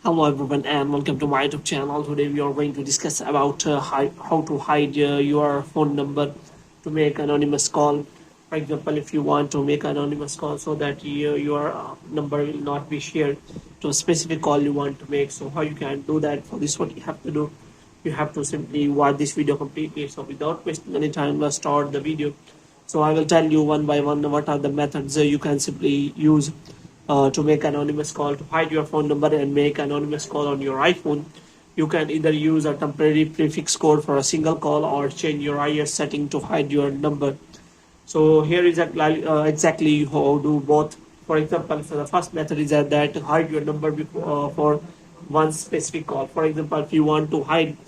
Hello everyone and welcome to my YouTube channel. Today we are going to discuss about how to hide your phone number to make anonymous call. For example, if you want to make anonymous call so that your number will not be shared to a specific call you want to make. So how you can do that? For this, what you have to do, you have to simply watch this video completely. So without wasting any time, let's start the video. So I will tell you one by one what are the methods you can simply use to make anonymous call, to hide your phone number and make anonymous call on your iPhone. You can either use a temporary prefix code for a single call or change your iOS setting to hide your number. So here is exactly how do both. For example, so the first method is that hide your number for one specific call. For example, if you want to hide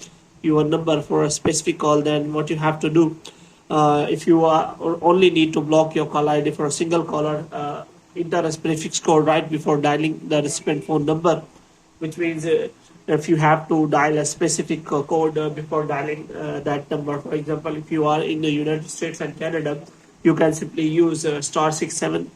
your number for a specific call, then what you have to do, if you only need to block your call ID for a single caller, enter a prefix code right before dialing the recipient phone number, which means if you have to dial a specific code before dialing that number. For example, if you are in the United States and Canada, you can simply use *67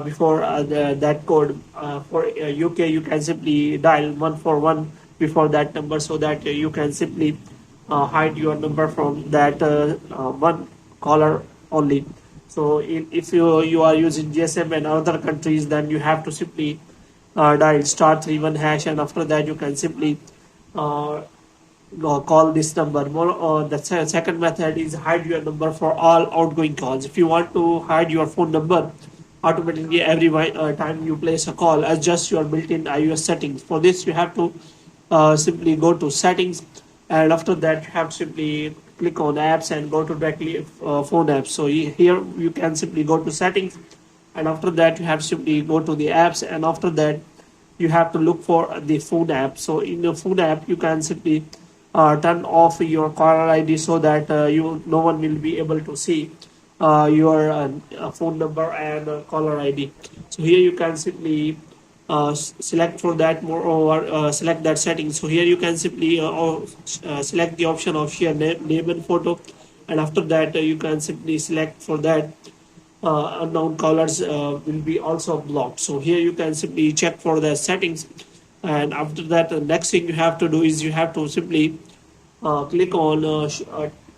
before that code. For UK, you can simply dial 141 before that number, so that you can simply hide your number from that one caller only. So if you are using GSM and other countries, then you have to simply dial *31#, and after that you can simply call this number. The second method is hide your number for all outgoing calls. If you want to hide your phone number automatically every time you place a call, adjust your built-in iOS settings. For this, you have to simply go to settings, and after that you have to simply click on apps and go to directly phone apps. So here you can simply go to settings, and after that you have to simply go to the apps, and after that you have to look for the phone app. So in the phone app you can simply turn off your caller ID so that no one will be able to see your phone number and caller ID. So here you can simply select for that, moreover select that setting. So here you can simply select the option of share name and photo, and after that you can simply select for that unknown callers will be also blocked. So here you can simply check for the settings, and after that the next thing you have to do is you have to simply click on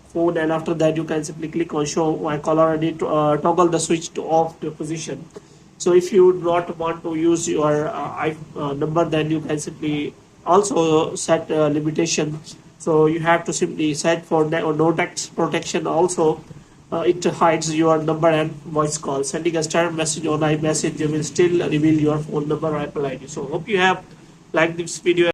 phone, and after that you can simply click on show my caller ID to toggle the switch to off the position. So if you do not want to use your number, then you can simply also set limitation. So you have to simply set for no text protection also. It hides your number and voice call. Sending a standard message on iMessage will still reveal your phone number or Apple ID. So hope you have liked this video.